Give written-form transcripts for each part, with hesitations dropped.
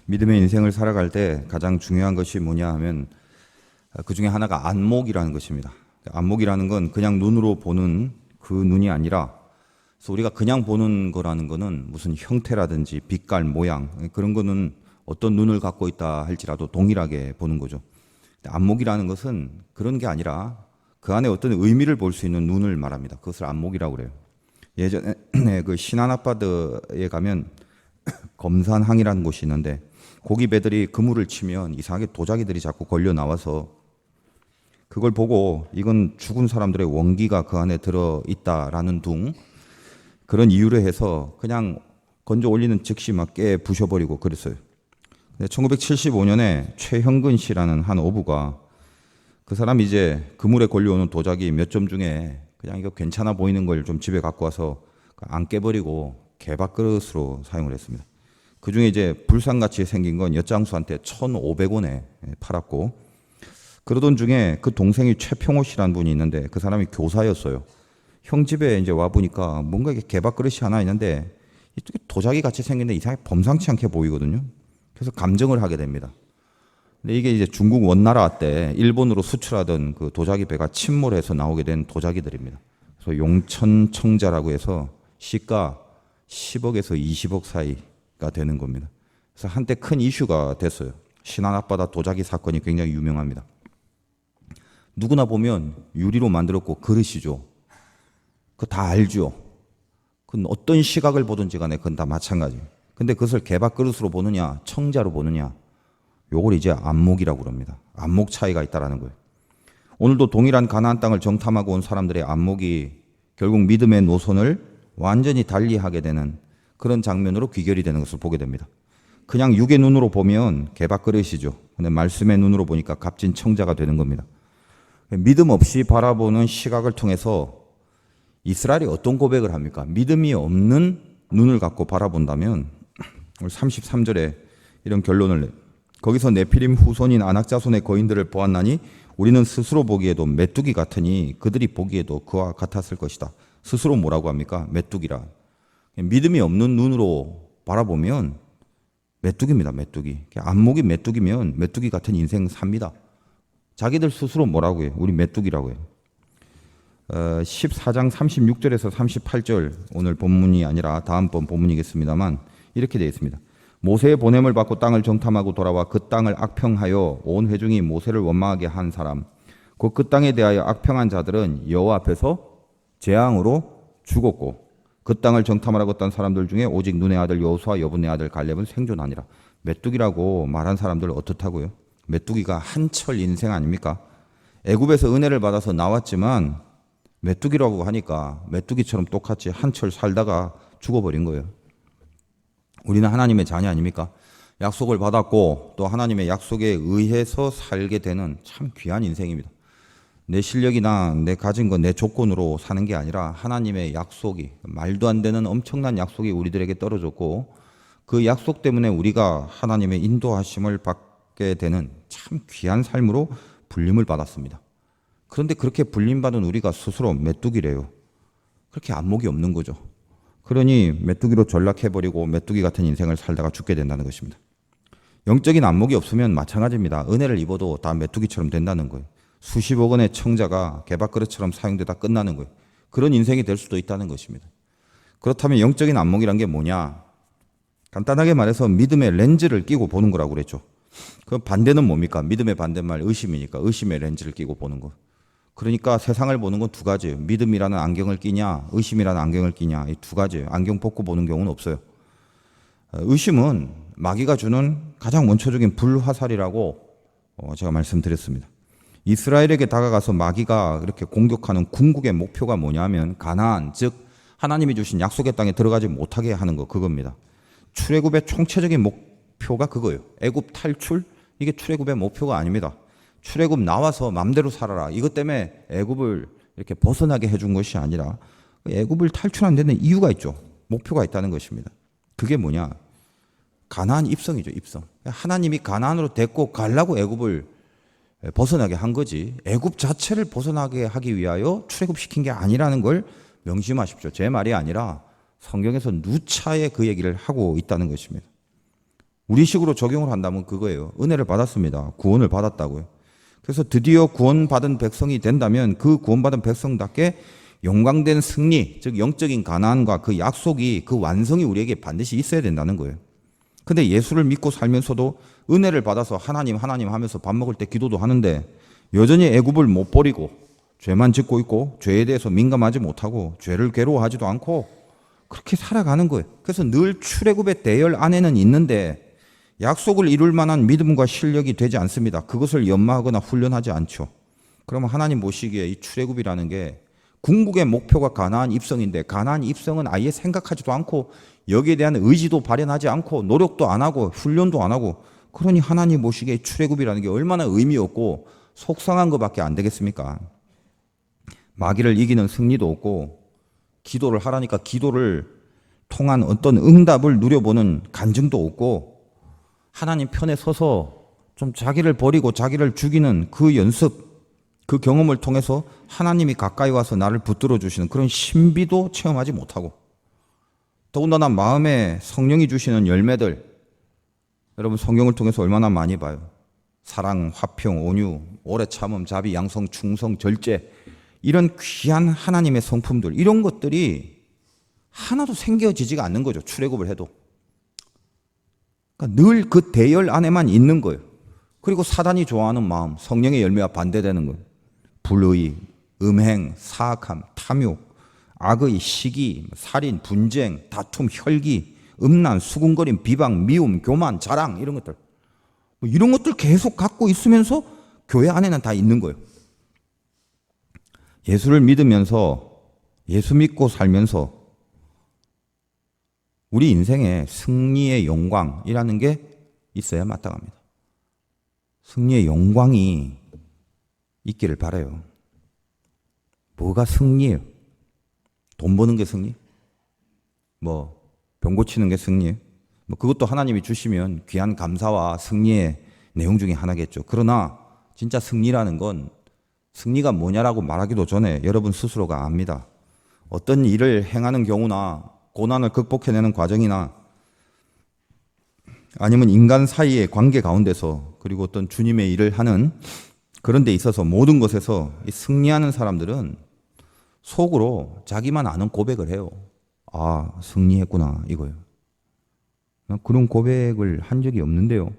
믿음의 인생을 살아갈 때 가장 중요한 것이 뭐냐 하면 그 중에 하나가 안목이라는 것입니다. 안목이라는 건 그냥 눈으로 보는 그 눈이 아니라, 그래서 우리가 그냥 보는 거라는 거는 무슨 형태라든지 빛깔, 모양 그런 거는 어떤 눈을 갖고 있다 할지라도 동일하게 보는 거죠. 안목이라는 것은 그런 게 아니라 그 안에 어떤 의미를 볼 수 있는 눈을 말합니다. 그것을 안목이라고 그래요. 예전에 그 신안아빠드에 가면 검산항이라는 곳이 있는데 고기 배들이 그물을 치면 이상하게 도자기들이 자꾸 걸려 나와서 그걸 보고 이건 죽은 사람들의 원기가 그 안에 들어 있다라는 둥 그런 이유로 해서 그냥 건져 올리는 즉시 막 깨 부셔버리고 그랬어요. 1975년에 최형근 씨라는 한 어부가 그 사람이 이제 그물에 걸려오는 도자기 몇 점 중에 그냥 이거 괜찮아 보이는 걸 좀 집에 갖고 와서 안 깨버리고 개밥그릇으로 사용을 했습니다. 그 중에 이제 불상같이 생긴 건 엿장수한테 1,500원에 팔았고, 그러던 중에 그 동생이 최평호 씨라는 분이 있는데 그 사람이 교사였어요. 형 집에 이제 와 보니까 뭔가 이게 개밥그릇이 하나 있는데 이쪽에 도자기 같이 생긴데 이상하게 범상치 않게 보이거든요. 그래서 감정을 하게 됩니다. 근데 이게 이제 중국 원나라 때 일본으로 수출하던 그 도자기 배가 침몰해서 나오게 된 도자기들입니다. 그래서 용천청자라고 해서 시가 10억에서 20억 사이가 되는 겁니다. 그래서 한때 큰 이슈가 됐어요. 신안 앞바다 도자기 사건이 굉장히 유명합니다. 누구나 보면 유리로 만들었고 그릇이죠. 그거 다 알죠. 그건 어떤 시각을 보든지 간에 그건 다 마찬가지예요. 근데 그것을 개밥그릇으로 보느냐 청자로 보느냐, 요걸 이제 안목이라고 그럽니다. 안목 차이가 있다라는 거예요. 오늘도 동일한 가나안 땅을 정탐하고 온 사람들의 안목이 결국 믿음의 노선을 완전히 달리하게 되는 그런 장면으로 귀결이 되는 것을 보게 됩니다. 그냥 육의 눈으로 보면 개밥그릇이죠. 근데 말씀의 눈으로 보니까 값진 청자가 되는 겁니다. 믿음 없이 바라보는 시각을 통해서 이스라엘이 어떤 고백을 합니까? 믿음이 없는 눈을 갖고 바라본다면 33절에 이런 결론을 내요. 거기서 네피림 후손인 아낙 자손의 거인들을 보았나니 우리는 스스로 보기에도 메뚜기 같으니 그들이 보기에도 그와 같았을 것이다. 스스로 뭐라고 합니까? 메뚜기라. 믿음이 없는 눈으로 바라보면 메뚜기입니다. 메뚜기. 안목이 메뚜기면 메뚜기 같은 인생 삽니다. 자기들 스스로 뭐라고 해요? 우리 메뚜기라고 해요. 14장 36절에서 38절, 오늘 본문이 아니라 다음번 본문이겠습니다만 이렇게 되어 있습니다. 모세의 보냄을 받고 땅을 정탐하고 돌아와 그 땅을 악평하여 온 회중이 모세를 원망하게 한 사람, 곧 그 땅에 대하여 악평한 자들은 여호와 앞에서 재앙으로 죽었고 그 땅을 정탐하러 갔던 사람들 중에 오직 눈의 아들 여호수아 여분의 아들 갈렙은 생존하니라. 메뚜기라고 말한 사람들 어떻다고요? 메뚜기가 한철 인생 아닙니까? 애굽에서 은혜를 받아서 나왔지만 메뚜기라고 하니까 메뚜기처럼 똑같이 한철 살다가 죽어버린 거예요. 우리는 하나님의 자녀 아닙니까? 약속을 받았고 또 하나님의 약속에 의해서 살게 되는 참 귀한 인생입니다. 내 실력이나 내 가진 거, 내 조건으로 사는 게 아니라 하나님의 약속이, 말도 안 되는 엄청난 약속이 우리들에게 떨어졌고 그 약속 때문에 우리가 하나님의 인도하심을 받게 되는 참 귀한 삶으로 불림을 받았습니다. 그런데 그렇게 불림받은 우리가 스스로 메뚜기래요. 그렇게 안목이 없는 거죠. 그러니 메뚜기로 전락해버리고 메뚜기 같은 인생을 살다가 죽게 된다는 것입니다. 영적인 안목이 없으면 마찬가지입니다. 은혜를 입어도 다 메뚜기처럼 된다는 거예요. 수십억 원의 청자가 개밥그릇처럼 사용되다 끝나는 거예요. 그런 인생이 될 수도 있다는 것입니다. 그렇다면 영적인 안목이란 게 뭐냐? 간단하게 말해서 믿음의 렌즈를 끼고 보는 거라고 그랬죠. 그 반대는 뭡니까? 믿음의 반대말 의심이니까 의심의 렌즈를 끼고 보는 거. 그러니까 세상을 보는 건 두 가지예요. 믿음이라는 안경을 끼냐, 의심이라는 안경을 끼냐, 이 두 가지예요. 안경 벗고 보는 경우는 없어요. 의심은 마귀가 주는 가장 원초적인 불화살이라고 제가 말씀드렸습니다. 이스라엘에게 다가가서 마귀가 이렇게 공격하는 궁극의 목표가 뭐냐면 가나안, 즉 하나님이 주신 약속의 땅에 들어가지 못하게 하는 거, 그겁니다. 출애굽의 총체적인 목표가 그거예요. 애굽 탈출, 이게 출애굽의 목표가 아닙니다. 출애굽 나와서 맘대로 살아라, 이것 때문에 애굽을 이렇게 벗어나게 해준 것이 아니라 애굽을 탈출하는 데는 이유가 있죠. 목표가 있다는 것입니다. 그게 뭐냐? 가나안 입성이죠. 입성. 하나님이 가나안으로 데리고 가려고 애굽을 벗어나게 한 거지, 애굽 자체를 벗어나게 하기 위하여 출애굽시킨 게 아니라는 걸 명심하십시오. 제 말이 아니라 성경에서 누차에 그 얘기를 하고 있다는 것입니다. 우리식으로 적용을 한다면 그거예요. 은혜를 받았습니다. 구원을 받았다고요. 그래서 드디어 구원받은 백성이 된다면 그 구원받은 백성답게 영광된 승리, 즉 영적인 가나안과 그 약속이, 그 완성이 우리에게 반드시 있어야 된다는 거예요. 근데 예수를 믿고 살면서도 은혜를 받아서 하나님 하면서 밥 먹을 때 기도도 하는데 여전히 애굽을 못 버리고 죄만 짓고 있고 죄에 대해서 민감하지 못하고 죄를 괴로워하지도 않고 그렇게 살아가는 거예요. 그래서 늘 출애굽의 대열 안에는 있는데 약속을 이룰 만한 믿음과 실력이 되지 않습니다. 그것을 연마하거나 훈련하지 않죠. 그러면 하나님 보시기에 이 출애굽이라는 게 궁극의 목표가 가나안 입성인데 가나안 입성은 아예 생각하지도 않고 여기에 대한 의지도 발현하지 않고 노력도 안 하고 훈련도 안 하고, 그러니 하나님 보시기에 출애굽이라는 게 얼마나 의미 없고 속상한 것밖에 안 되겠습니까? 마귀를 이기는 승리도 없고 기도를 하라니까 기도를 통한 어떤 응답을 누려보는 간증도 없고 하나님 편에 서서 좀 자기를 버리고 자기를 죽이는 그 연습, 그 경험을 통해서 하나님이 가까이 와서 나를 붙들어 주시는 그런 신비도 체험하지 못하고, 더군다나 마음에 성령이 주시는 열매들, 여러분 성경을 통해서 얼마나 많이 봐요. 사랑, 화평, 온유, 오래 참음, 자비, 양성, 충성, 절제, 이런 귀한 하나님의 성품들, 이런 것들이 하나도 생겨지지가 않는 거죠. 출애굽을 해도. 그러니까 늘 그 대열 안에만 있는 거예요. 그리고 사단이 좋아하는 마음, 성령의 열매와 반대되는 거예요. 불의, 음행, 사악함, 탐욕, 악의, 시기, 살인, 분쟁, 다툼, 혈기, 음란, 수군거림, 비방, 미움, 교만, 자랑, 이런 것들. 이런 것들 계속 갖고 있으면서 교회 안에는 다 있는 거예요. 예수를 믿으면서, 예수 믿고 살면서 우리 인생에 승리의 영광이라는 게 있어야 마땅합니다. 승리의 영광이 있기를 바라요. 뭐가 승리예요? 돈 버는 게 승리? 병 고치는 게 승리예요? 그것도 하나님이 주시면 귀한 감사와 승리의 내용 중에 하나겠죠. 그러나 진짜 승리라는 건 승리가 뭐냐라고 말하기도 전에 여러분 스스로가 압니다. 어떤 일을 행하는 경우나 고난을 극복해내는 과정이나 아니면 인간 사이의 관계 가운데서 그리고 어떤 주님의 일을 하는 그런 데 있어서 모든 것에서 승리하는 사람들은 속으로 자기만 아는 고백을 해요. 아, 승리했구나, 이거예요. 그런 고백을 한 적이 없는데요.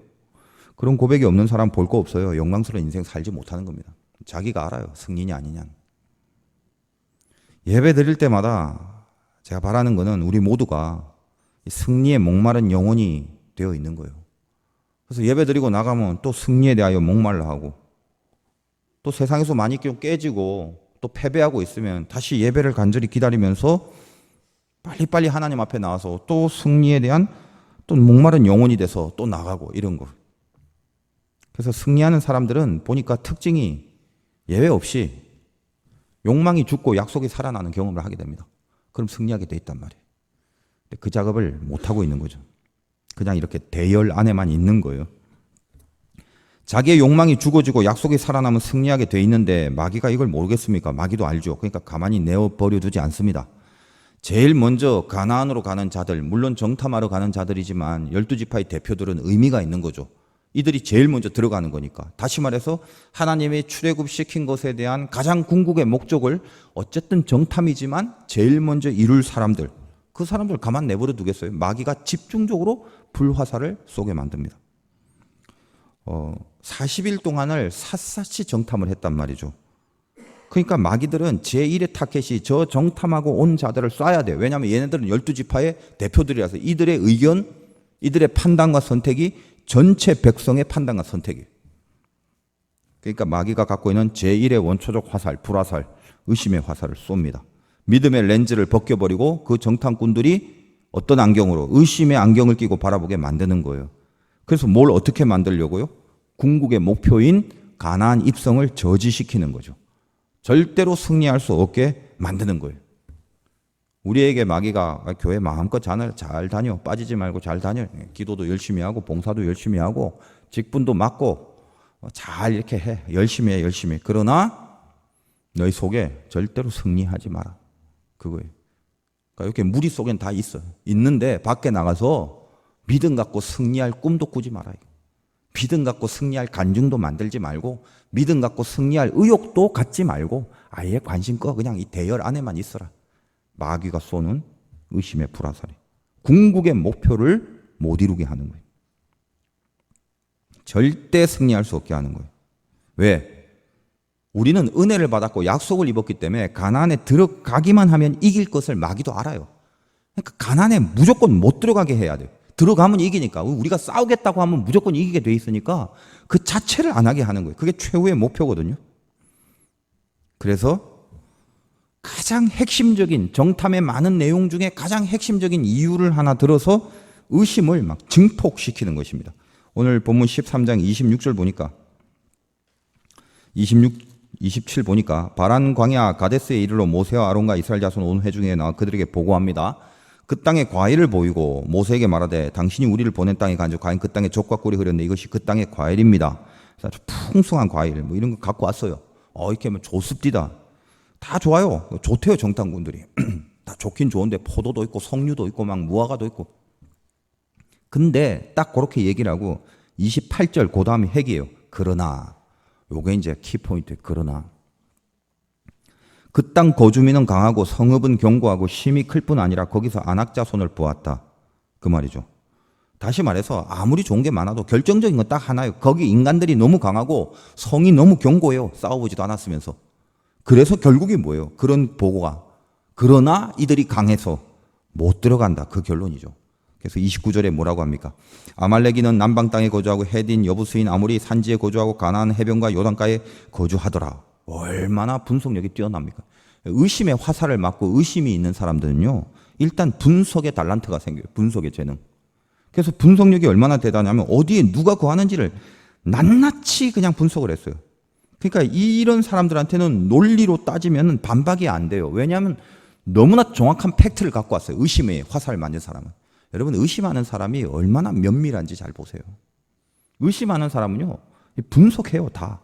그런 고백이 없는 사람 볼 거 없어요. 영광스러운 인생 살지 못하는 겁니다. 자기가 알아요. 승리냐 아니냐. 예배 드릴 때마다 제가 바라는 거는 우리 모두가 승리에 목마른 영혼이 되어 있는 거예요. 그래서 예배 드리고 나가면 또 승리에 대하여 목말라 하고, 또 세상에서 많이 좀 깨지고 또 패배하고 있으면 다시 예배를 간절히 기다리면서 빨리빨리 하나님 앞에 나와서 또 승리에 대한 또 목마른 영혼이 돼서 또 나가고 이런 거. 그래서 승리하는 사람들은 보니까 특징이 예외 없이 욕망이 죽고 약속이 살아나는 경험을 하게 됩니다. 그럼 승리하게 돼 있단 말이에요. 근데 그 작업을 못하고 있는 거죠. 그냥 이렇게 대열 안에만 있는 거예요. 자기의 욕망이 죽어지고 약속이 살아나면 승리하게 돼 있는데 마귀가 이걸 모르겠습니까? 마귀도 알죠. 그러니까 가만히 내어버려 두지 않습니다. 제일 먼저 가나안으로 가는 자들, 물론 정탐하러 가는 자들이지만 12지파의 대표들은 의미가 있는 거죠. 이들이 제일 먼저 들어가는 거니까. 다시 말해서 하나님의 출애굽시킨 것에 대한 가장 궁극의 목적을 어쨌든 정탐이지만 제일 먼저 이룰 사람들, 그 사람들 가만 내버려 두겠어요? 마귀가 집중적으로 불화살을 쏘게 만듭니다. 40일 동안을 샅샅이 정탐을 했단 말이죠. 그러니까 마귀들은 제1의 타켓이 저 정탐하고 온 자들을 쏴야 돼요. 왜냐하면 얘네들은 12지파의 대표들이라서 이들의 의견, 이들의 판단과 선택이 전체 백성의 판단과 선택이에요. 그러니까 마귀가 갖고 있는 제1의 원초적 화살, 불화살, 의심의 화살을 쏩니다. 믿음의 렌즈를 벗겨버리고 그 정탐꾼들이 어떤 안경으로, 의심의 안경을 끼고 바라보게 만드는 거예요. 그래서 뭘 어떻게 만들려고요? 궁극의 목표인 가나안 입성을 저지시키는 거죠. 절대로 승리할 수 없게 만드는 거예요. 우리에게 마귀가 교회 마음껏 잘 다녀, 빠지지 말고 잘 다녀, 기도도 열심히 하고 봉사도 열심히 하고 직분도 맡고 잘 이렇게 해, 열심히 해, 열심히. 그러나 너희 속에 절대로 승리하지 마라. 그거예요. 그러니까 이렇게 무리 속엔 다 있어요. 있는데 밖에 나가서 믿음 갖고 승리할 꿈도 꾸지 말아요. 믿음 갖고 승리할 간증도 만들지 말고 믿음 갖고 승리할 의욕도 갖지 말고 아예 관심 꺼 그냥 이 대열 안에만 있어라. 마귀가 쏘는 의심의 불화살이 궁극의 목표를 못 이루게 하는 거예요. 절대 승리할 수 없게 하는 거예요. 왜? 우리는 은혜를 받았고 약속을 입었기 때문에 가나안에 들어가기만 하면 이길 것을 마귀도 알아요. 그러니까 가나안에 무조건 못 들어가게 해야 돼요. 들어가면 이기니까. 우리가 싸우겠다고 하면 무조건 이기게 돼 있으니까 그 자체를 안 하게 하는 거예요. 그게 최후의 목표거든요. 그래서 가장 핵심적인 정탐의 많은 내용 중에 가장 핵심적인 이유를 하나 들어서 의심을 막 증폭시키는 것입니다. 오늘 본문 13장 26절 보니까 27 보니까 바란 광야 가데스에 이르러 모세와 아론과 이스라엘 자손 온 회중에 나와 그들에게 보고합니다. 그 땅에 과일을 보이고 모세에게 말하되 당신이 우리를 보낸 땅에 간즉 과연 그 땅에 젖과 꿀이 흐렸는데 이것이 그 땅의 과일입니다. 아주 풍성한 과일 뭐 이런 거 갖고 왔어요. 이렇게 하면 좋습디다. 다 좋아요. 좋대요 정탐꾼들이. 다 좋긴 좋은데 포도도 있고 석류도 있고 막 무화과도 있고. 근데 딱 그렇게 얘기를 하고 28절 그 다음이 핵이에요. 그러나 요게 이제 키포인트. 그러나 그 땅 거주민은 강하고 성읍은 견고하고 힘이 클 뿐 아니라 거기서 안악자손을 보았다. 그 말이죠. 다시 말해서 아무리 좋은 게 많아도 결정적인 건 딱 하나예요. 거기 인간들이 너무 강하고 성이 너무 견고해요. 싸워보지도 않았으면서. 그래서 결국이 뭐예요? 그런 보고가. 그러나 이들이 강해서 못 들어간다. 그 결론이죠. 그래서 29절에 뭐라고 합니까? 아말렉인은 남방 땅에 거주하고 헤딘 여부스인 아모리 산지에 거주하고 가나안 해변과 요단가에 거주하더라. 얼마나 분석력이 뛰어납니까? 의심의 화살을 맞고 의심이 있는 사람들은요, 일단 분석의 달란트가 생겨요. 분석의 재능. 그래서 분석력이 얼마나 대단하냐면 어디에 누가 거하는지를 낱낱이 그냥 분석을 했어요. 그러니까 이런 사람들한테는 논리로 따지면 반박이 안 돼요. 왜냐하면 너무나 정확한 팩트를 갖고 왔어요. 의심의 화살을 맞는 사람은. 여러분 의심하는 사람이 얼마나 면밀한지 잘 보세요. 의심하는 사람은요, 분석해요. 다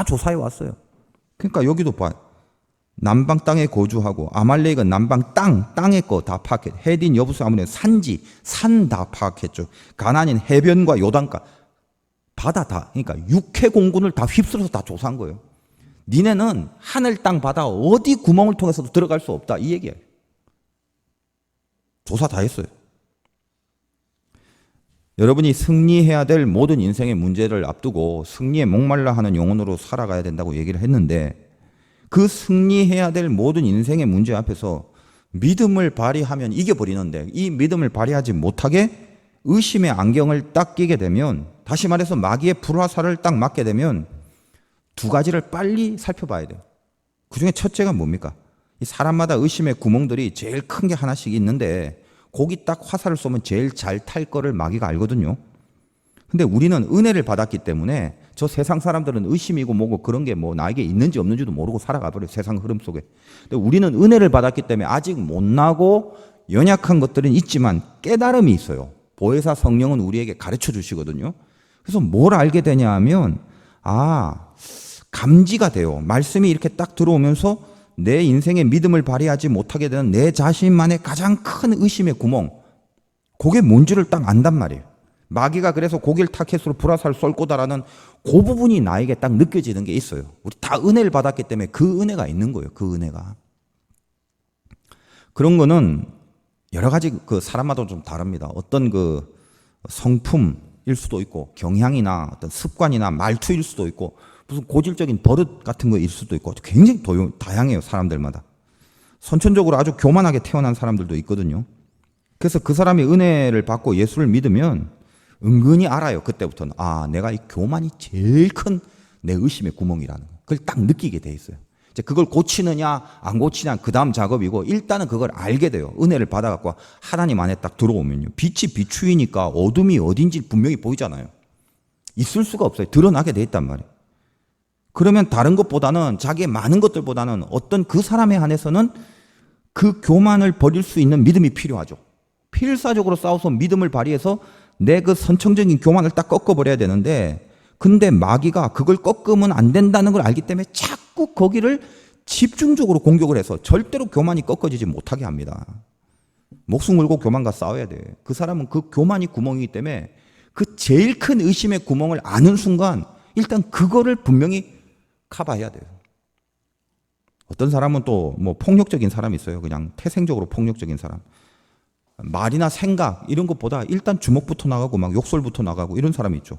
조사해 왔어요. 그러니까 여기도 봐. 남방 땅에 거주하고 아말렉은 남방 땅의 거 다 파악했. 헤딘 여부스 아무리 산지 산 다 파악했죠. 가나안인 해변과 요단가 바다 다. 그러니까 육해 공군을 다 휩쓸어서 다 조사한 거예요. 니네는 하늘 땅 바다 어디 구멍을 통해서도 들어갈 수 없다 이 얘기예요. 조사 다 했어요. 여러분이 승리해야 될 모든 인생의 문제를 앞두고 승리에 목말라 하는 영혼으로 살아가야 된다고 얘기를 했는데 그 승리해야 될 모든 인생의 문제 앞에서 믿음을 발휘하면 이겨버리는데 이 믿음을 발휘하지 못하게 의심의 안경을 딱 끼게 되면 다시 말해서 마귀의 불화살을 딱 맞게 되면 두 가지를 빨리 살펴봐야 돼요. 그 중에 첫째가 뭡니까? 이 사람마다 의심의 구멍들이 제일 큰 게 하나씩 있는데 거기 딱 화살을 쏘면 제일 잘 탈 거를 마귀가 알거든요. 근데 우리는 은혜를 받았기 때문에 저 세상 사람들은 의심이고 뭐고 그런 게 뭐 나에게 있는지 없는지도 모르고 살아가 버려요. 세상 흐름 속에. 근데 우리는 은혜를 받았기 때문에 아직 못나고 연약한 것들은 있지만 깨달음이 있어요. 보혜사 성령은 우리에게 가르쳐 주시거든요. 그래서 뭘 알게 되냐 하면 감지가 돼요. 말씀이 이렇게 딱 들어오면서 내 인생의 믿음을 발휘하지 못하게 되는 내 자신만의 가장 큰 의심의 구멍, 그게 뭔지를 딱 안단 말이에요. 마귀가 그래서 고길 타켓으로 불화살 쏠 거다라는 그 부분이 나에게 딱 느껴지는 게 있어요. 우리 다 은혜를 받았기 때문에 그 은혜가 있는 거예요. 그 은혜가. 그런 거는 여러 가지 그 사람마다 좀 다릅니다. 어떤 그 성품일 수도 있고 경향이나 어떤 습관이나 말투일 수도 있고 무슨 고질적인 버릇 같은 거일 수도 있고 굉장히 다양해요. 사람들마다. 선천적으로 아주 교만하게 태어난 사람들도 있거든요. 그래서 그 사람이 은혜를 받고 예수를 믿으면 은근히 알아요. 그때부터는 내가 이 교만이 제일 큰 내 의심의 구멍이라는 거. 그걸 딱 느끼게 돼 있어요. 이제 그걸 고치느냐 안 고치냐 그 다음 작업이고 일단은 그걸 알게 돼요. 은혜를 받아갖고 하나님 안에 딱 들어오면요. 빛이 비추이니까 어둠이 어딘지 분명히 보이잖아요. 있을 수가 없어요. 드러나게 돼 있단 말이에요. 그러면 다른 것보다는 자기의 많은 것들보다는 어떤 그 사람에 한해서는 그 교만을 버릴 수 있는 믿음이 필요하죠. 필사적으로 싸워서 믿음을 발휘해서 내 그 선천적인 교만을 딱 꺾어버려야 되는데 근데 마귀가 그걸 꺾으면 안 된다는 걸 알기 때문에 자꾸 거기를 집중적으로 공격을 해서 절대로 교만이 꺾어지지 못하게 합니다. 목숨 걸고 교만과 싸워야 돼. 그 사람은 그 교만이 구멍이기 때문에 그 제일 큰 의심의 구멍을 아는 순간 일단 그거를 분명히 커버해야 돼요. 어떤 사람은 또 뭐 폭력적인 사람이 있어요. 그냥 태생적으로 폭력적인 사람. 말이나 생각 이런 것보다 일단 주먹부터 나가고 막 욕설부터 나가고 이런 사람이 있죠.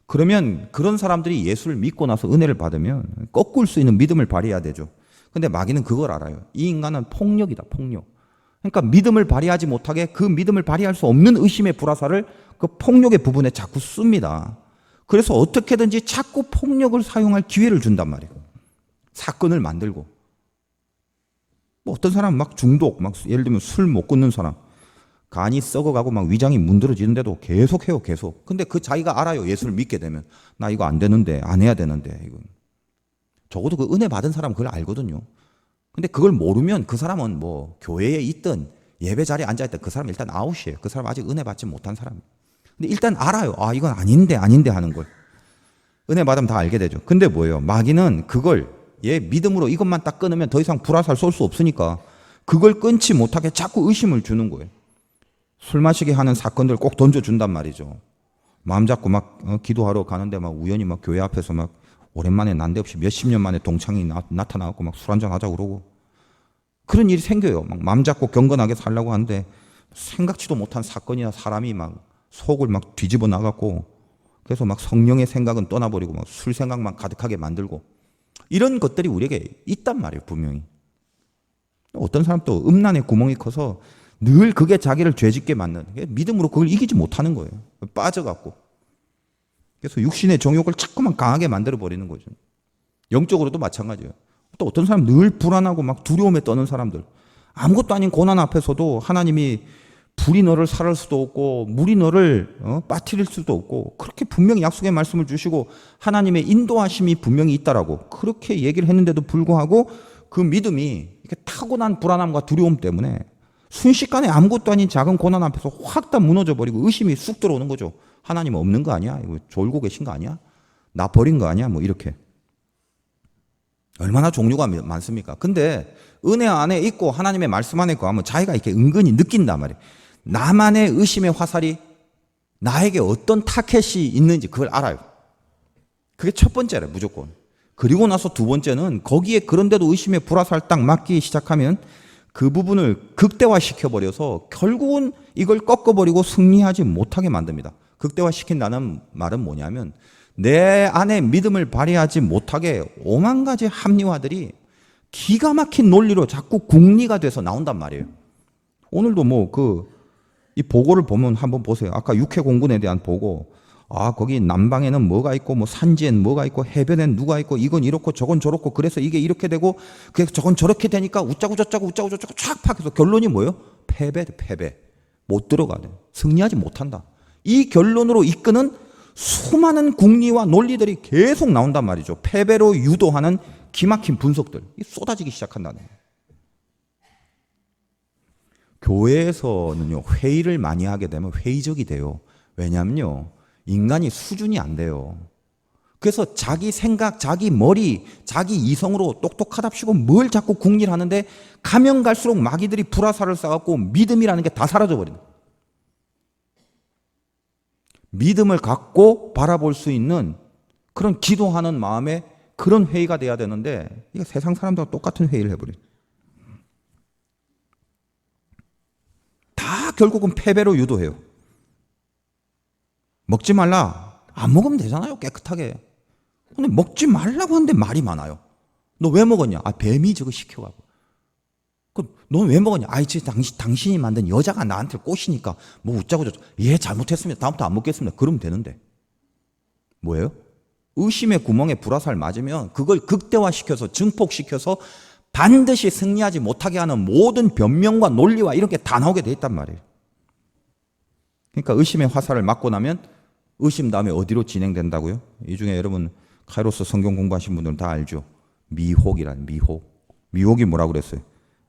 그러면 그런 사람들이 예수를 믿고 나서 은혜를 받으면 꺾을 수 있는 믿음을 발휘해야 되죠. 근데 마귀는 그걸 알아요. 이 인간은 폭력이다, 폭력. 그러니까 믿음을 발휘하지 못하게 그 믿음을 발휘할 수 없는 의심의 불화살을 그 폭력의 부분에 자꾸 씁니다. 그래서 어떻게든지 자꾸 폭력을 사용할 기회를 준단 말이에요. 사건을 만들고. 뭐 어떤 사람은 막 중독, 막 예를 들면 술 못 끊는 사람, 간이 썩어가고 막 위장이 문드러지는데도 계속 해요, 계속. 근데 그 자기가 알아요, 예수를 믿게 되면. 나 이거 안 되는데, 안 해야 되는데. 이거. 적어도 그 은혜 받은 사람은 그걸 알거든요. 근데 그걸 모르면 그 사람은 뭐 교회에 있든 예배 자리에 앉아있든 그 사람은 일단 아웃이에요. 그 사람 아직 은혜 받지 못한 사람이에요. 근데 일단 알아요. 아, 이건 아닌데 하는 걸. 은혜 받으면 다 알게 되죠. 근데 뭐예요? 마귀는 그걸 얘 믿음으로 이것만 딱 끊으면 더 이상 불화살 쏠 수 없으니까 그걸 끊지 못하게 자꾸 의심을 주는 거예요. 술 마시게 하는 사건들 꼭 던져준단 말이죠. 마음 잡고 막 기도하러 가는데 막 우연히 막 교회 앞에서 막 오랜만에 난데없이 몇십 년 만에 동창이 나타나고 막 술 한잔 하자고 그러고 그런 일이 생겨요. 막 마음 잡고 경건하게 살려고 하는데 생각지도 못한 사건이나 사람이 막 속을 막 뒤집어 나갔고 그래서 막 성령의 생각은 떠나버리고 막 술 생각만 가득하게 만들고 이런 것들이 우리에게 있단 말이에요, 분명히. 어떤 사람 또 음란의 구멍이 커서 늘 그게 자기를 죄짓게 만드는 믿음으로 그걸 이기지 못하는 거예요. 빠져갖고. 그래서 육신의 정욕을 자꾸만 강하게 만들어 버리는 거죠. 영적으로도 마찬가지예요. 또 어떤 사람 늘 불안하고 막 두려움에 떠는 사람들. 아무것도 아닌 고난 앞에서도 하나님이 불이 너를 살할 수도 없고 물이 너를 빠뜨릴 수도 없고 그렇게 분명히 약속의 말씀을 주시고 하나님의 인도하심이 분명히 있다라고 그렇게 얘기를 했는데도 불구하고 그 믿음이 이렇게 타고난 불안함과 두려움 때문에 순식간에 아무것도 아닌 작은 고난 앞에서 확 다 무너져 버리고 의심이 쑥 들어오는 거죠. 하나님 없는 거 아니야? 이거 졸고 계신 거 아니야? 나 버린 거 아니야? 뭐 이렇게. 얼마나 종류가 많습니까? 근데 은혜 안에 있고 하나님의 말씀 안에 있고 하면 자기가 이렇게 은근히 느낀단 말이에요. 나만의 의심의 화살이 나에게 어떤 타켓이 있는지 그걸 알아요. 그게 첫 번째래, 무조건. 그리고 나서 두 번째는 거기에 그런데도 의심의 불화살 딱 맞기 시작하면 그 부분을 극대화시켜버려서 결국은 이걸 꺾어버리고 승리하지 못하게 만듭니다. 극대화시킨다는 말은 뭐냐면 내 안에 믿음을 발휘하지 못하게 오만 가지 합리화들이 기가 막힌 논리로 자꾸 궁리가 돼서 나온단 말이에요. 오늘도 이 보고를 보면 한번 보세요. 아까 육해 공군에 대한 보고, 아, 거기 남방에는 뭐가 있고, 뭐 산지엔 뭐가 있고, 해변엔 누가 있고, 이건 이렇고, 저건 저렇고, 그래서 이게 이렇게 되고, 그래서 저건 저렇게 되니까 우짜고 저짜고 촥 파악해서 결론이 뭐예요? 패배. 못 들어가네. 승리하지 못한다. 이 결론으로 이끄는 수많은 궁리와 논리들이 계속 나온단 말이죠. 패배로 유도하는 기막힌 분석들. 쏟아지기 시작한다는 거예요. 교회에서는요, 회의를 많이 하게 되면 회의적이 돼요. 왜냐면요, 인간이 수준이 안 돼요. 그래서 자기 생각, 자기 머리, 자기 이성으로 똑똑하답시고 뭘 자꾸 궁리를 하는데 가면 갈수록 마귀들이 불화살을 쏴갖고 믿음이라는 게 다 사라져버리는 거예요. 믿음을 갖고 바라볼 수 있는 그런 기도하는 마음에 그런 회의가 돼야 되는데 이거 세상 사람들과 똑같은 회의를 해버려요. 다 결국은 패배로 유도해요. 먹지 말라. 안 먹으면 되잖아요, 깨끗하게. 근데 먹지 말라고 하는데 말이 많아요. 너 왜 먹었냐? 아, 뱀이 저거 시켜가고. 그럼 넌 왜 먹었냐? 아이, 당신이 만든 여자가 나한테 꼬시니까 뭐 웃자고 저쩌고. 예, 잘못했습니다. 다음부터 안 먹겠습니다. 그러면 되는데. 뭐예요? 의심의 구멍에 불화살 맞으면 그걸 극대화시켜서 증폭시켜서 반드시 승리하지 못하게 하는 모든 변명과 논리와 이런 게 다 나오게 돼 있단 말이에요. 그러니까 의심의 화살을 맞고 나면 의심 다음에 어디로 진행된다고요? 이 중에 여러분 카이로스 성경 공부하신 분들은 다 알죠. 미혹이라는 미혹. 미혹이 뭐라고 그랬어요?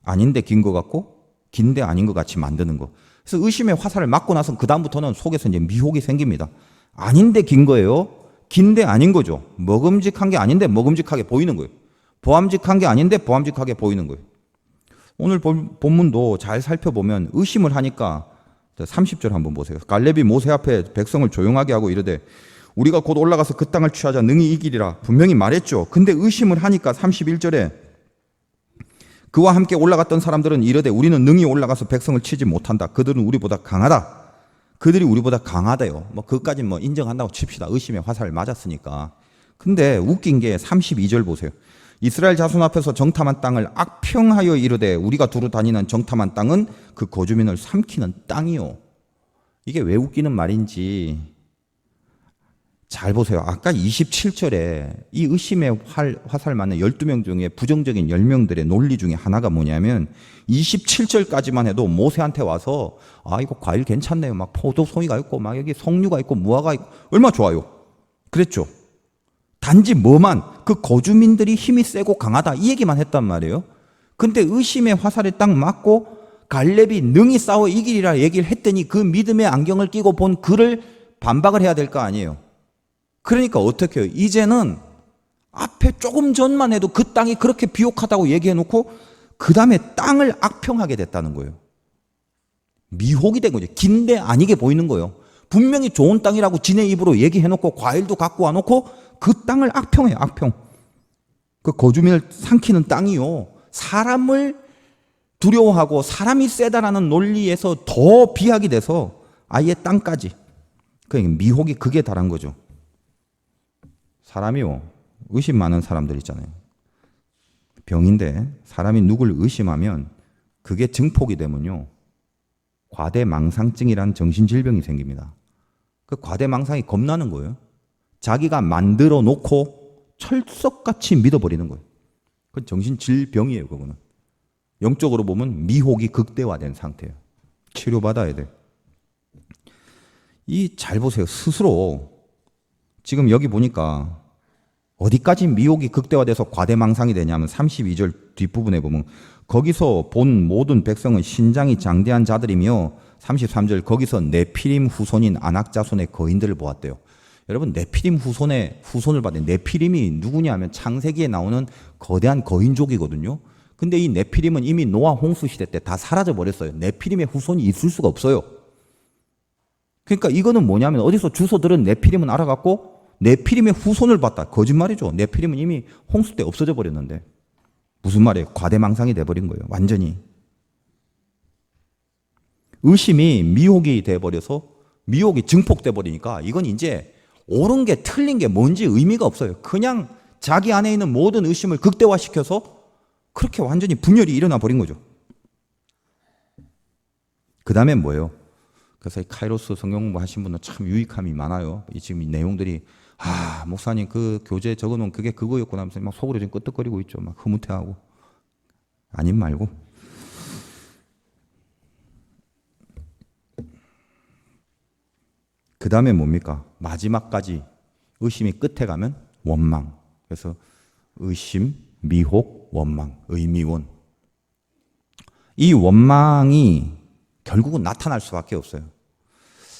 아닌데 긴 것 같고 긴데 아닌 것 같이 만드는 거. 그래서 의심의 화살을 맞고 나서 그 다음부터는 속에서 이제 미혹이 생깁니다. 아닌데 긴 거예요. 긴데 아닌 거죠. 먹음직한 게 아닌데 먹음직하게 보이는 거예요. 보암직한 게 아닌데 보암직하게 보이는 거예요. 오늘 본문도 잘 살펴보면 의심을 하니까 30절 한번 보세요. 갈렙이 모세 앞에 백성을 조용하게 하고 이르되 우리가 곧 올라가서 그 땅을 취하자 능히 이기리라 분명히 말했죠. 근데 의심을 하니까 31절에 그와 함께 올라갔던 사람들은 이르되 우리는 능히 올라가서 백성을 치지 못한다. 그들은 우리보다 강하다. 그들이 우리보다 강하대요. 뭐 그것까지 뭐 인정한다고 칩시다. 의심의 화살을 맞았으니까. 근데 웃긴 게 32절 보세요. 이스라엘 자손 앞에서 정탐한 땅을 악평하여 이르되 우리가 두루 다니는 정탐한 땅은 그 거주민을 삼키는 땅이요. 이게 왜 웃기는 말인지 잘 보세요. 아까 27절에 이 의심의 화살 맞는 12명 중에 부정적인 10명들의 논리 중에 하나가 뭐냐면 27절까지만 해도 모세한테 와서 이거 과일 괜찮네요. 막 포도송이가 있고 막 여기 석류가 있고 무화과 있고 얼마나 좋아요. 그랬죠. 단지 뭐만 그 거주민들이 힘이 세고 강하다 이 얘기만 했단 말이에요. 근데 의심의 화살에 딱 맞고 갈렙이 능히 싸워 이기리라 얘기를 했더니 그 믿음의 안경을 끼고 본 그를 반박을 해야 될 거 아니에요. 그러니까 어떻게 해요? 이제는 앞에 조금 전만 해도 그 땅이 그렇게 비옥하다고 얘기해 놓고 그 다음에 땅을 악평하게 됐다는 거예요. 미혹이 된 거죠. 긴데 아니게 보이는 거예요. 분명히 좋은 땅이라고 지네 입으로 얘기해 놓고 과일도 갖고 와 놓고 그 땅을 악평해요. 악평. 그 거주민을 삼키는 땅이요. 사람을 두려워하고 사람이 세다라는 논리에서 더 비약이 돼서 아예 땅까지. 그러니까 미혹이 극에 달한 거죠. 사람이요. 의심 많은 사람들 있잖아요. 병인데 사람이 누굴 의심하면 그게 증폭이 되면요. 과대망상증이라는 정신질병이 생깁니다. 그 과대망상이 겁나는 거예요. 자기가 만들어 놓고 철석같이 믿어버리는 거예요. 그건 정신질병이에요. 그거는. 영적으로 보면 미혹이 극대화된 상태예요. 치료받아야 돼요. 잘 보세요. 스스로 지금 여기 보니까 어디까지 미혹이 극대화돼서 과대망상이 되냐면 32절 뒷부분에 보면 거기서 본 모든 백성은 신장이 장대한 자들이며 33절 거기서 네피림 후손인 아낙 자손의 거인들을 보았대요. 여러분 네피림 후손을 봤는데 네피림이 누구냐 하면 창세기에 나오는 거대한 거인족이거든요. 근데 이 네피림은 이미 노아 홍수 시대 때 다 사라져 버렸어요. 네피림의 후손이 있을 수가 없어요. 그러니까 이거는 뭐냐면 어디서 주소들은 네피림은 알아갖고 네피림의 후손을 봤다. 거짓말이죠. 네피림은 이미 홍수 때 없어져 버렸는데 무슨 말이에요? 과대망상이 돼버린 거예요. 완전히. 의심이 미혹이 돼버려서 미혹이 증폭돼 버리니까 이건 이제 옳은 게 틀린 게 뭔지 의미가 없어요. 그냥 자기 안에 있는 모든 의심을 극대화시켜서 그렇게 완전히 분열이 일어나 버린 거죠. 그 다음에 뭐예요? 그래서 이 카이로스 성경 공부하신 분은 참 유익함이 많아요. 지금 이 내용들이 목사님 그 교재 적어놓은 그게 그거였구나 하면서 막 속으로 지금 끄떡거리고 있죠. 막 흐뭇해하고. 아님 말고. 그 다음에 뭡니까? 마지막까지 의심이 끝에 가면 원망. 그래서 의심, 미혹, 원망, 의미원. 이 원망이 결국은 나타날 수밖에 없어요.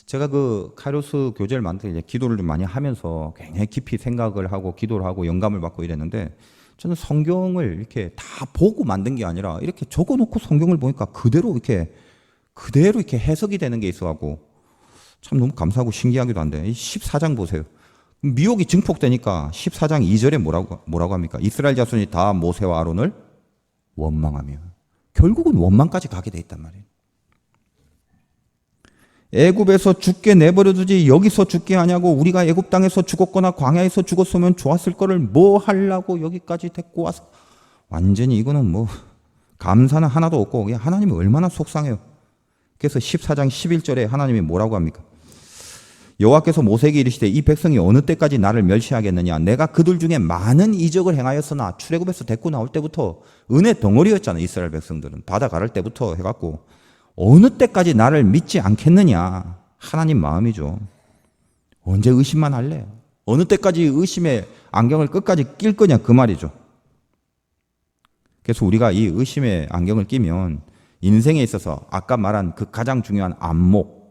제가 그 카이로스 교재를 만들 때 기도를 좀 많이 하면서 굉장히 깊이 생각을 하고 기도를 하고 영감을 받고 이랬는데 저는 성경을 이렇게 다 보고 만든 게 아니라 이렇게 적어놓고 성경을 보니까 그대로 이렇게 해석이 되는 게 있어갖고 참 너무 감사하고 신기하기도 한데 이 14장 보세요. 미혹이 증폭되니까 14장 2절에 뭐라고 합니까? 이스라엘 자손이 다 모세와 아론을 원망하며 결국은 원망까지 가게 돼 있단 말이에요. 애굽에서 죽게 내버려 두지 여기서 죽게 하냐고 우리가 애굽 땅에서 죽었거나 광야에서 죽었으면 좋았을 거를 뭐 하려고 여기까지 데리고 와서 완전히 이거는 뭐 감사는 하나도 없고 하나님이 얼마나 속상해요. 그래서 14장 11절에 하나님이 뭐라고 합니까? 여호와께서 모세에게 이르시되 이 백성이 어느 때까지 나를 멸시하겠느냐 내가 그들 중에 많은 이적을 행하였으나 출애굽에서 데리고 나올 때부터 은혜 덩어리였잖아요. 이스라엘 백성들은 바다 가를 때부터 해갖고 어느 때까지 나를 믿지 않겠느냐 하나님 마음이죠. 언제 의심만 할래? 어느 때까지 의심의 안경을 끝까지 낄 거냐 그 말이죠. 그래서 우리가 이 의심의 안경을 끼면 인생에 있어서 아까 말한 그 가장 중요한 안목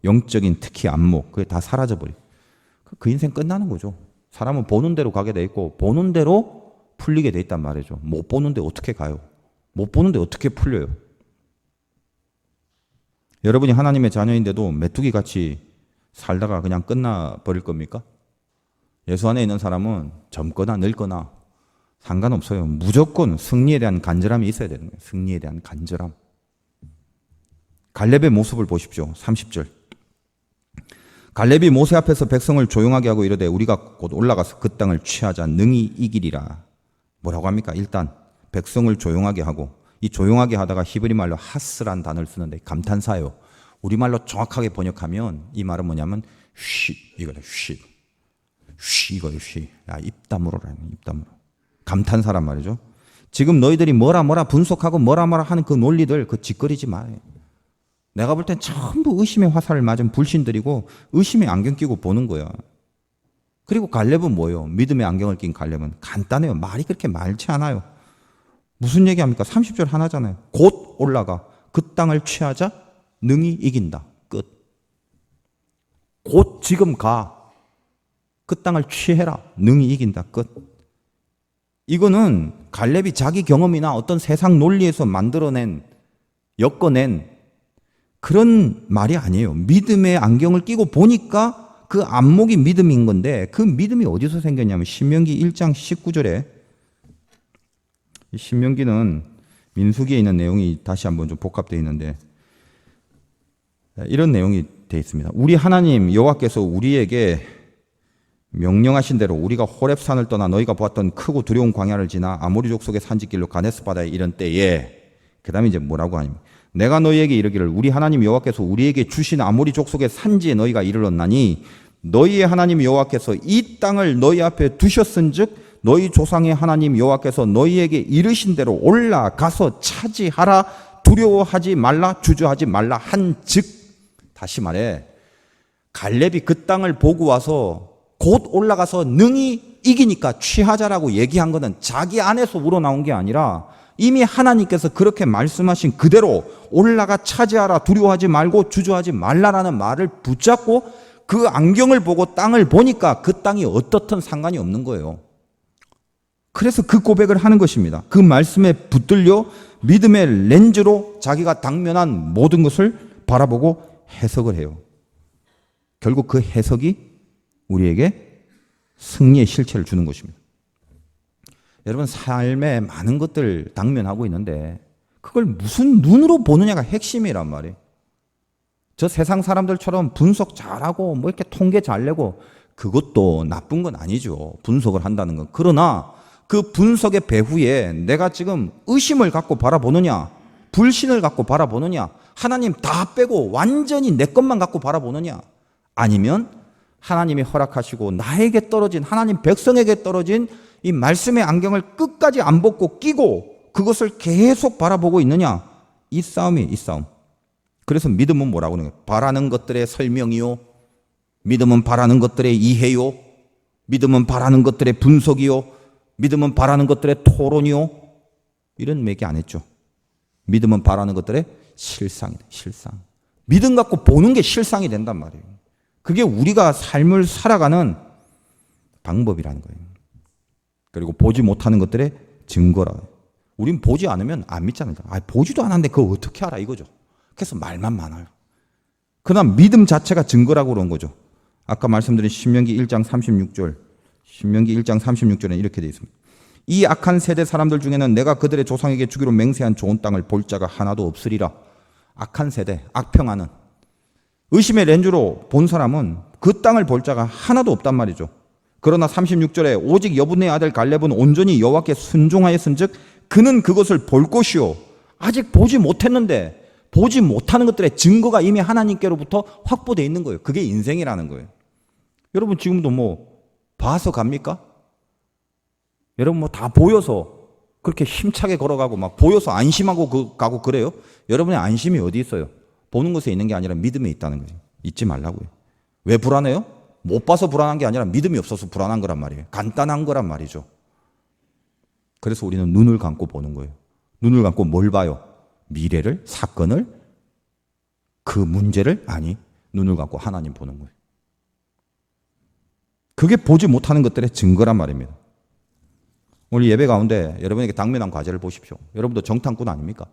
영적인 특히 안목 그게 다 사라져버려. 그 인생 끝나는 거죠. 사람은 보는 대로 가게 돼 있고 보는 대로 풀리게 돼 있단 말이죠. 못 보는데 어떻게 가요? 못 보는데 어떻게 풀려요? 여러분이 하나님의 자녀인데도 메뚜기 같이 살다가 그냥 끝나버릴 겁니까? 예수 안에 있는 사람은 젊거나 늙거나 상관없어요. 무조건 승리에 대한 간절함이 있어야 되는 거예요. 승리에 대한 간절함. 갈렙의 모습을 보십시오. 30절. 갈렙이 모세 앞에서 백성을 조용하게 하고 이르되 우리가 곧 올라가서 그 땅을 취하자 능히 이기리라. 뭐라고 합니까? 일단 백성을 조용하게 하고, 이 조용하게 하다가 히브리 말로 하스란 단어를 쓰는데 감탄사예요. 우리말로 정확하게 번역하면 이 말은 뭐냐면 쉿 이거다. 쉿 이거예요. 쉿. 야, 입 다물어라. 입 다물어. 감탄사란 말이죠. 지금 너희들이 뭐라 분석하고 뭐라 하는 그 논리들 그 짓거리지 마요. 내가 볼 땐 전부 의심의 화살을 맞은 불신들이고 의심의 안경 끼고 보는 거야. 그리고 갈렙은 뭐예요? 믿음의 안경을 낀 갈렙은 간단해요. 말이 그렇게 많지 않아요. 무슨 얘기합니까? 30절 하나잖아요. 곧 올라가 그 땅을 취하자 능히 이긴다. 끝. 곧 지금 가. 그 땅을 취해라. 능히 이긴다. 끝. 이거는 갈렙이 자기 경험이나 어떤 세상 논리에서 만들어낸, 엮어낸 그런 말이 아니에요. 믿음의 안경을 끼고 보니까 그 안목이 믿음인 건데, 그 믿음이 어디서 생겼냐면 신명기 1장 19절에, 신명기는 민수기에 있는 내용이 다시 한번 좀 복합되어 있는데 이런 내용이 되어 있습니다. 우리 하나님 여호와께서 우리에게 명령하신 대로 우리가 호렙산을 떠나 너희가 보았던 크고 두려운 광야를 지나 아모리 족속의 산지길로 가데스 바다에 이른 때에, 그 다음에 이제 뭐라고 하냐면 내가 너희에게 이르기를 우리 하나님 여호와께서 우리에게 주신 아모리 족속의 산지에 너희가 이르렀나니 너희의 하나님 여호와께서 이 땅을 너희 앞에 두셨은즉 너희 조상의 하나님 여호와께서 너희에게 이르신 대로 올라가서 차지하라. 두려워하지 말라. 주저하지 말라. 한즉, 다시 말해 갈렙이 그 땅을 보고 와서 곧 올라가서 능히 이기니까 취하자라고 얘기한 것은 자기 안에서 우러나온 게 아니라 이미 하나님께서 그렇게 말씀하신 그대로 올라가 차지하라. 두려워하지 말고 주저하지 말라라는 말을 붙잡고 그 안경을 보고 땅을 보니까 그 땅이 어떻든 상관이 없는 거예요. 그래서 그 고백을 하는 것입니다. 그 말씀에 붙들려 믿음의 렌즈로 자기가 당면한 모든 것을 바라보고 해석을 해요. 결국 그 해석이 우리에게 승리의 실체를 주는 것입니다. 여러분, 삶에 많은 것들 당면하고 있는데 그걸 무슨 눈으로 보느냐가 핵심이란 말이에요. 저 세상 사람들처럼 분석 잘하고 뭐 이렇게 통계 잘 내고 그것도 나쁜 건 아니죠. 분석을 한다는 건. 그러나 그 분석의 배후에 내가 지금 의심을 갖고 바라보느냐, 불신을 갖고 바라보느냐, 하나님 다 빼고 완전히 내 것만 갖고 바라보느냐, 아니면 하나님이 허락하시고 나에게 떨어진, 하나님 백성에게 떨어진 이 말씀의 안경을 끝까지 안 벗고 끼고 그것을 계속 바라보고 있느냐, 이 싸움이에요. 이 싸움. 그래서 믿음은 뭐라고 하는 거예요? 바라는 것들의 설명이요, 믿음은 바라는 것들의 이해요, 믿음은 바라는 것들의 분석이요, 믿음은 바라는 것들의 토론이요. 이런 얘기 안 했죠. 믿음은 바라는 것들의 실상이다. 실상. 믿음 갖고 보는 게 실상이 된단 말이에요. 그게 우리가 삶을 살아가는 방법이라는 거예요. 그리고 보지 못하는 것들의 증거라. 우린 보지 않으면 안 믿잖아요. 보지도 않았는데 그거 어떻게 알아 이거죠. 그래서 말만 많아요. 그러나 믿음 자체가 증거라고 그런 거죠. 아까 말씀드린 신명기 1장 36절, 신명기 1장 36절에는 이렇게 되어 있습니다. 이 악한 세대 사람들 중에는 내가 그들의 조상에게 주기로 맹세한 좋은 땅을 볼 자가 하나도 없으리라. 악한 세대, 악평하는, 의심의 렌즈로 본 사람은 그 땅을 볼 자가 하나도 없단 말이죠. 그러나 36절에 오직 여분의 아들 갈렙은 온전히 여호와께 순종하였은즉 그는 그것을 볼 것이요. 아직 보지 못했는데 보지 못하는 것들의 증거가 이미 하나님께로부터 확보되어 있는 거예요. 그게 인생이라는 거예요. 여러분 지금도 뭐 봐서 갑니까? 여러분 뭐 다 보여서 그렇게 힘차게 걸어가고 막 보여서 안심하고 가고 그래요? 여러분의 안심이 어디 있어요? 보는 것에 있는 게 아니라 믿음에 있다는 거예요. 잊지 말라고요. 왜 불안해요? 못 봐서 불안한 게 아니라 믿음이 없어서 불안한 거란 말이에요. 간단한 거란 말이죠. 그래서 우리는 눈을 감고 보는 거예요. 눈을 감고 뭘 봐요? 미래를, 사건을, 그 문제를? 아니, 눈을 감고 하나님 보는 거예요. 그게 보지 못하는 것들의 증거란 말입니다. 오늘 예배 가운데 여러분에게 당면한 과제를 보십시오. 여러분도 정탐꾼 아닙니까?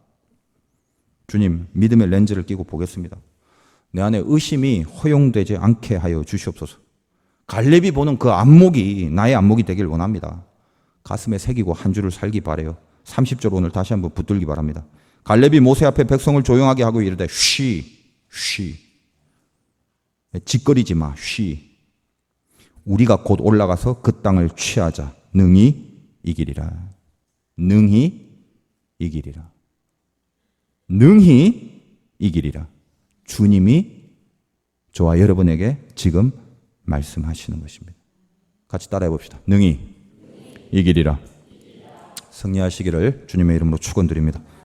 주님, 믿음의 렌즈를 끼고 보겠습니다. 내 안에 의심이 허용되지 않게 하여 주시옵소서. 갈렙이 보는 그 안목이 나의 안목이 되길 원합니다. 가슴에 새기고 한 주를 살기 바래요. 30절 오늘 다시 한번 붙들기 바랍니다. 갈렙이 모세 앞에 백성을 조용하게 하고 이르되 쉬. 짓거리지 마. 쉬. 우리가 곧 올라가서 그 땅을 취하자. 능히 이기리라. 능히 이기리라. 능히 이기리라. 주님이 저와 여러분에게 지금 말씀하시는 것입니다. 같이 따라해 봅시다. 능히 이기리라. 승리하시기를 주님의 이름으로 축원드립니다.